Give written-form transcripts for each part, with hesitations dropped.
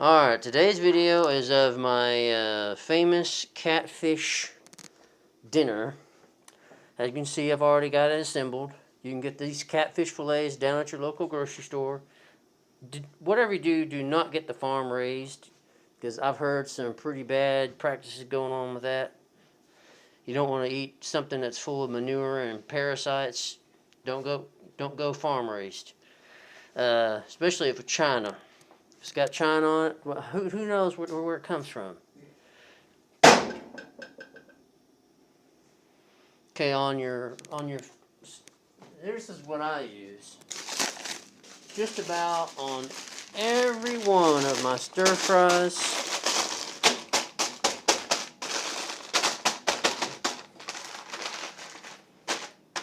Alright, today's video is of my famous catfish dinner. As you can see, I've already got it assembled. You can get these catfish fillets down at your local grocery store. Whatever you do, do not get the farm raised, because I've heard some pretty bad practices going on with that. You don't want to eat something that's full of manure and parasites. Don't go farm raised, especially if it's China. It's got China on it. Well, who knows where it comes from? Okay, on your. This is what I use. Just about on every one of my stir fries.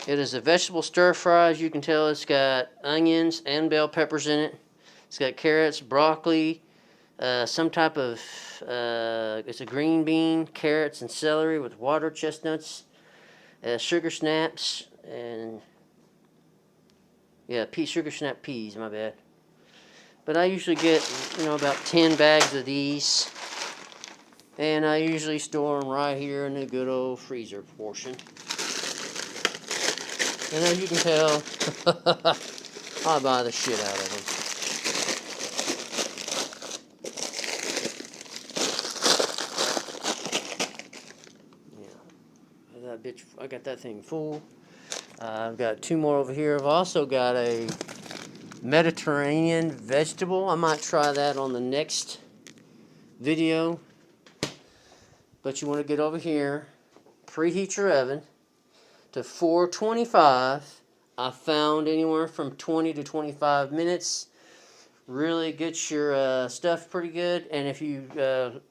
It is a vegetable stir fry. As you can tell, it's got onions and bell peppers in it. It's got carrots, broccoli, some type of, it's a green bean, carrots and celery with water chestnuts, sugar snaps, and, yeah, sugar snap peas, my bad. But I usually get, about 10 bags of these, and I usually store them right here in the good old freezer portion. And as you can tell, I buy the shit out of them. I got that thing full. I've got 2 more over here. I've also got a Mediterranean vegetable. I might try that on the next video. But you want to get over here, preheat your oven to 425. I found anywhere from 20 to 25 minutes. Really gets your stuff pretty good. And if you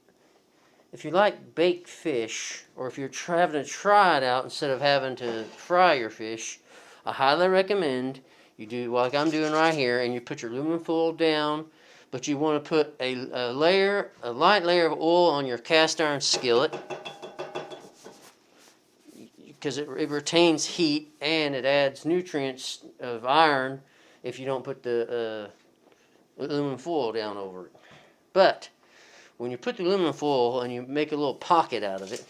like baked fish, or if you're having to try it out instead of having to fry your fish, I highly recommend you do like I'm doing right here, and you put your aluminum foil down, but you want to put a light layer of oil on your cast iron skillet, because it retains heat and it adds nutrients of iron if you don't put the aluminum foil down over it. But when you put the aluminum foil and you make a little pocket out of it,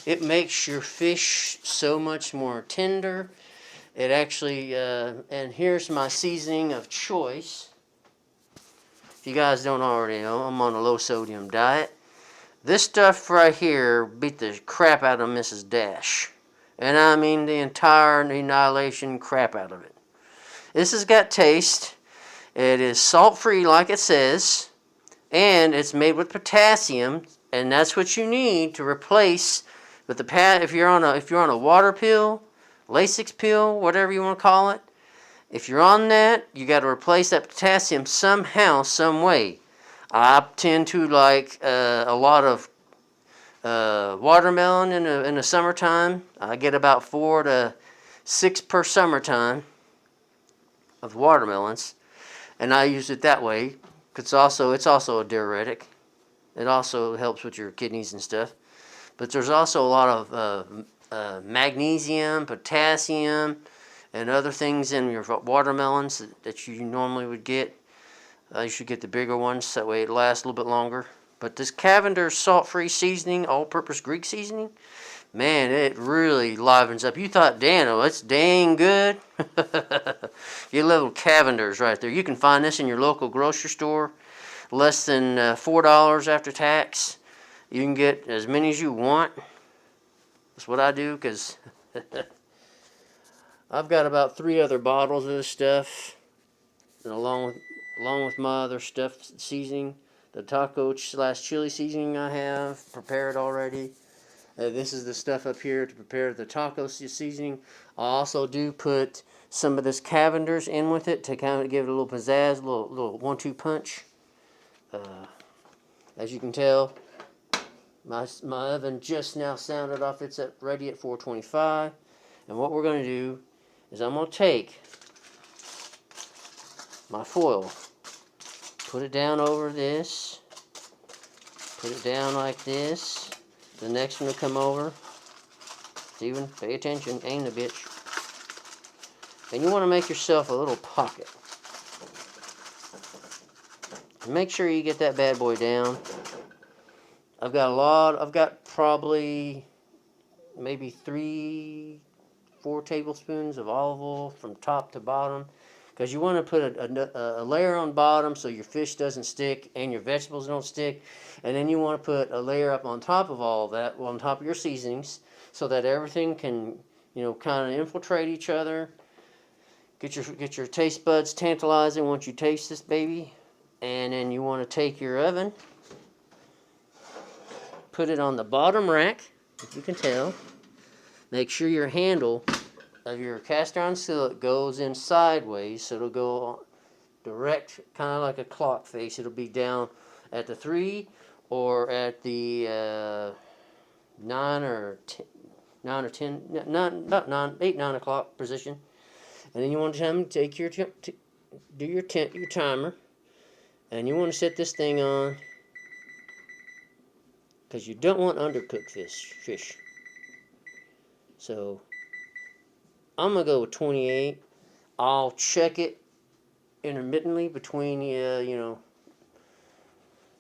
it makes your fish so much more tender. It actually, and here's my seasoning of choice. If you guys don't already know, I'm on a low sodium diet. This stuff right here beat the crap out of Mrs. Dash. And I mean the entire annihilation crap out of it. This has got taste. It is salt-free like it says. And it's made with potassium, and that's what you need to replace with the if you're on a water pill, Lasix pill, whatever you want to call it. If you're on that, you got to replace that potassium somehow, some way. I tend to like a lot of watermelon in the summertime. I get about 4 to 6 per summertime of watermelons, and I use it that way. It's also a diuretic. It also helps with your kidneys and stuff. But there's also a lot of magnesium, potassium, and other things in your watermelons that you normally would get. You should get the bigger ones, that way it lasts a little bit longer. But this Cavender salt-free seasoning, all-purpose Greek seasoning, man, it really livens up. You thought, Dano, it's dang good. Your little Cavenders right there. You can find this in your local grocery store. Less than $4 after tax. You can get as many as you want. That's what I do, because I've got about 3 other bottles of this stuff. And along with my other stuff, seasoning, the taco/chili seasoning I have prepared already. This is the stuff up here to prepare the taco seasoning. I also do put some of this Cavender's in with it to kind of give it a little pizzazz, a little 1-2 punch. As you can tell, my oven just now sounded off. It's ready at 425. And what we're going to do is I'm going to take my foil, put it down over this, put it down like this. The next one will come over. Steven, pay attention, aim the bitch. And you want to make yourself a little pocket. Make sure you get that bad boy down. I've got probably maybe 3-4 tablespoons of olive oil from top to bottom, because you want to put a layer on bottom so your fish doesn't stick and your vegetables don't stick, and then you want to put a layer up on top of all that, on top of your seasonings, so that everything can, kind of infiltrate each other. Get your taste buds tantalizing once you taste this baby, and then you want to take your oven, put it on the bottom rack, if you can tell. Make sure your handle of your cast iron skillet goes in sideways, so it'll go direct, kind of like a clock face. It'll be down at the 3 or at the 9 or 10, 9 or 10, not 9, 8, 9 o'clock position. And then you want to take your do your timer, and you want to set this thing on, because you don't want undercooked fish. So I'm gonna go with 28. I'll check it intermittently between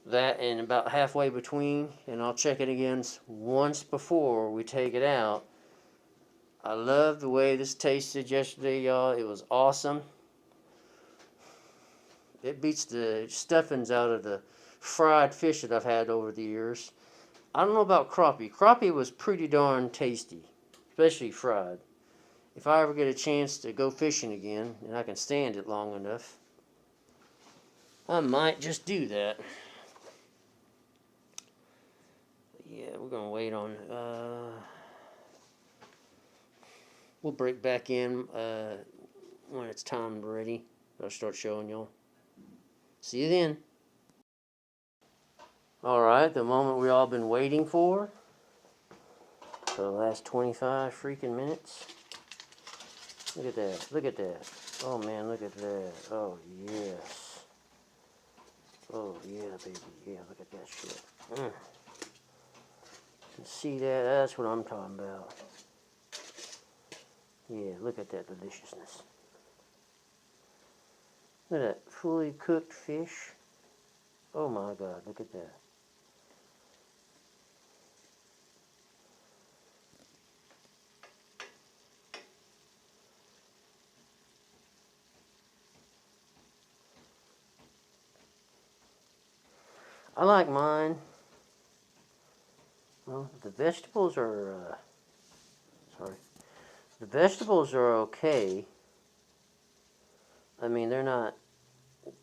that and about halfway between, and I'll check it again once before we take it out. I love the way this tasted yesterday, y'all. It was awesome. It beats the stuffings out of the fried fish that I've had over the years. I don't know about crappie. Crappie was pretty darn tasty, especially fried. If I ever get a chance to go fishing again, and I can stand it long enough, I might just do that. Yeah, we're going to wait on we'll break back in when it's time ready. I'll start showing y'all. See you then. Alright, the moment we all been waiting for the last 25 freaking minutes. Look at that. Look at that. Oh man, look at that. Oh yes. Oh yeah, baby. Yeah, look at that shit. See that? That's what I'm talking about. Yeah, look at that deliciousness. Look at that fully cooked fish. Oh my God, look at that. I like mine. Well, the vegetables are, the vegetables are okay. I mean, they're not,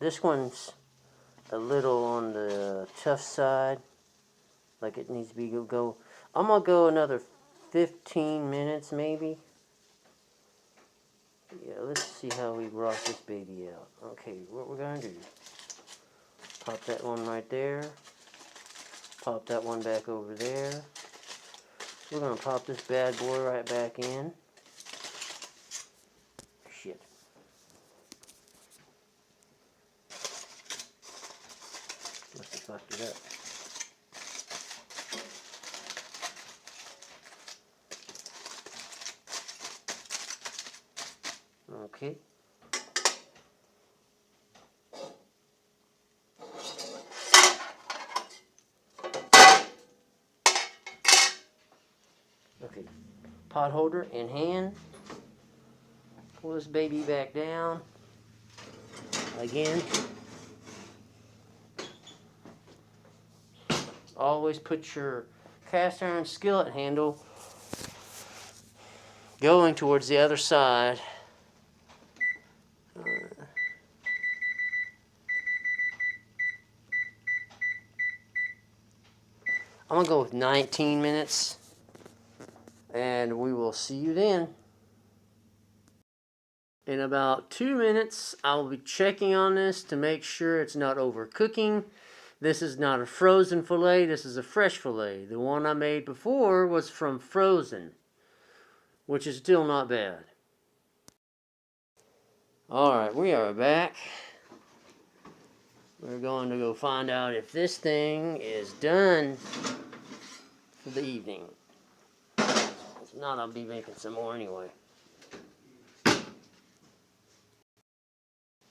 this one's a little on the tough side. Like it needs to be go. I'm gonna go another 15 minutes maybe. Yeah, let's see how we rock this baby out. Okay, what we're gonna do. Pop that one right there. Pop that one back over there. We're going to pop this bad boy right back in. Shit. Must have fucked it up. Okay. Okay. Pot holder in hand. Pull this baby back down. Again. Always put your cast iron skillet handle going towards the other side. I'm going to go with 19 minutes. And we will see you then. In about 2 minutes, I'll be checking on this to make sure it's not overcooking. This is not a frozen fillet, this is a fresh fillet. The one I made before was from frozen, which is still not bad. Alright, we are back. We're going to go find out if this thing is done for the evening. If not, I'll be making some more anyway.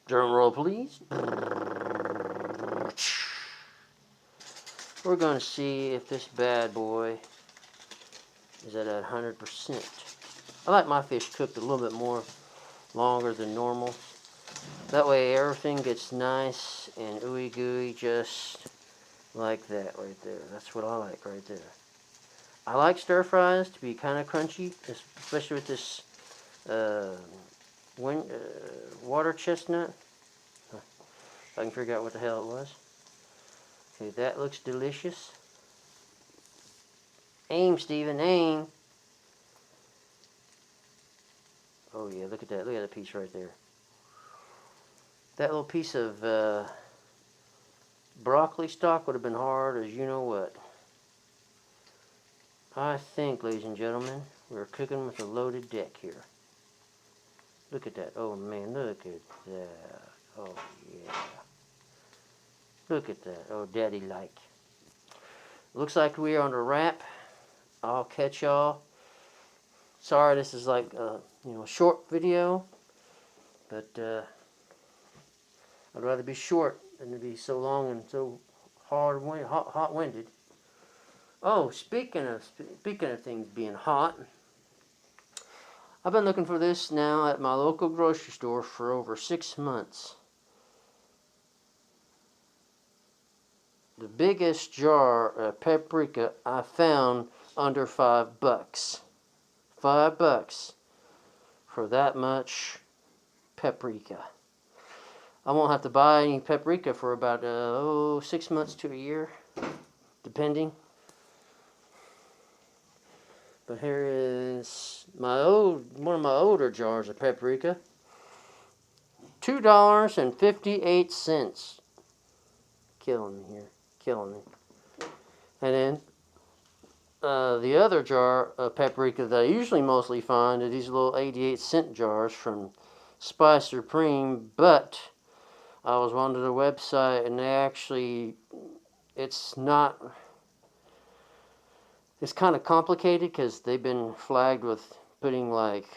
Drum roll, please. we're going to see if this bad boy is at 100%. I like my fish cooked a little bit more longer than normal. That way everything gets nice and ooey gooey, just like that right there. That's what I like right there. I like stir fries to be kind of crunchy, especially with this water chestnut. If I can figure out what the hell it was. Okay, that looks delicious. Aim, Steven, aim. Oh yeah, look at that. Look at that piece right there. That little piece of broccoli stalk would have been hard as you know what. I think, ladies and gentlemen, we're cooking with a loaded deck here. Look at that. Oh man, look at that. Oh yeah. Look at that. Oh, daddy like. Looks like we are on a wrap. I'll catch y'all. Sorry, this is like a short video, but I'd rather be short than to be so long and so hot-winded. Oh, speaking of things being hot, I've been looking for this now at my local grocery store for over 6 months. The biggest jar of paprika I found under $5. $5 for that much paprika. I won't have to buy any paprika for about 6 months to a year, depending. But here is one of my older jars of paprika. $2.58. Killing me here, killing me. And then the other jar of paprika that I usually mostly find are these little 88-cent jars from Spice Supreme, but I was on to their website and it's kind of complicated because they've been flagged with putting like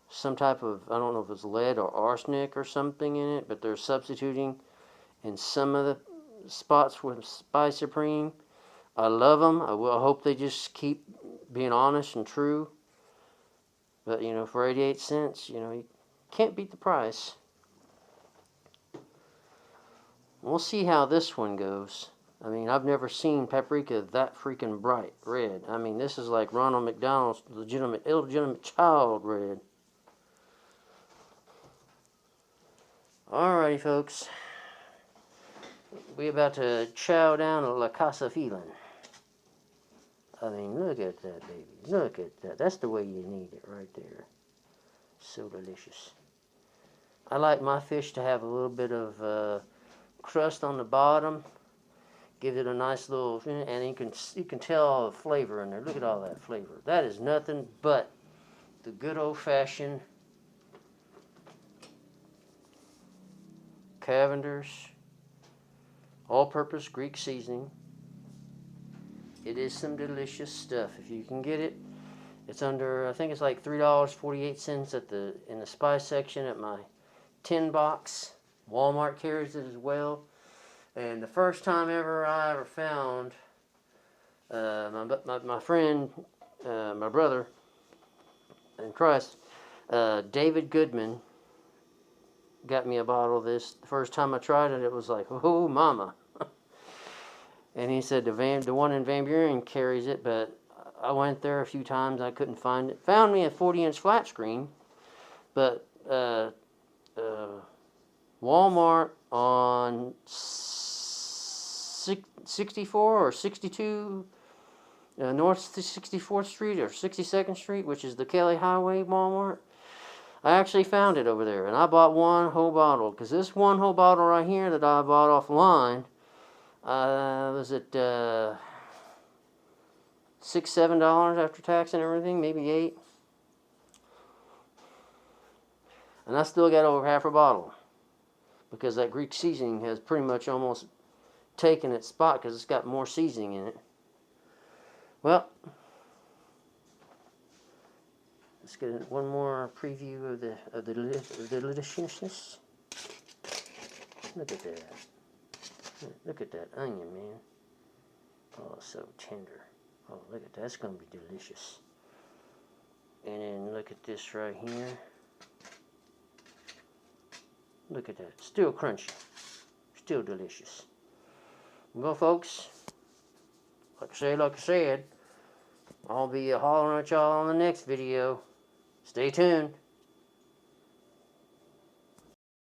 some type of, I don't know if it's lead or arsenic or something in it, but they're substituting in some of the spots with Spice Supreme. I love them. I hope they just keep being honest and true. But, for 88 cents, you can't beat the price. We'll see how this one goes. I mean, I've never seen paprika that freaking bright red. I mean, this is like Ronald McDonald's illegitimate child red. Alrighty, folks. We about to chow down a La Casa feeling. I mean, look at that, baby. Look at that. That's the way you need it right there. So delicious. I like my fish to have a little bit of crust on the bottom. Give it a nice little, and you can tell all the flavor in there. Look at all that flavor. That is nothing but the good old-fashioned Cavender's all-purpose Greek seasoning. It is some delicious stuff. If you can get it, it's under, I think it's like $3.48 in the spice section at my 10 box. Walmart carries it as well. And the first time I ever found my friend, my brother in Christ, David Goodman, got me a bottle of this. The first time I tried it, it was like, oh, mama. And he said the one in Van Buren carries it, but I went there a few times. I couldn't find it. Found me a 40-inch flat screen, but Walmart on 64 or 62 North 64th Street or 62nd Street, which is the Kelly Highway Walmart. I actually found it over there, and I bought one whole bottle, because this one whole bottle right here that I bought offline was at $6-7 after tax and everything, maybe $8. And I still got over half a bottle, because that Greek seasoning has pretty much almost taken its spot, because it's got more seasoning in it. Well, let's get one more preview of the deliciousness. Look at that. Look at that onion, man. Oh, so tender. Oh, look at that. That's going to be delicious. And then look at this right here. Look at that. Still crunchy. Still delicious. Well, folks, like I said, I'll be hollering at y'all on the next video. Stay tuned.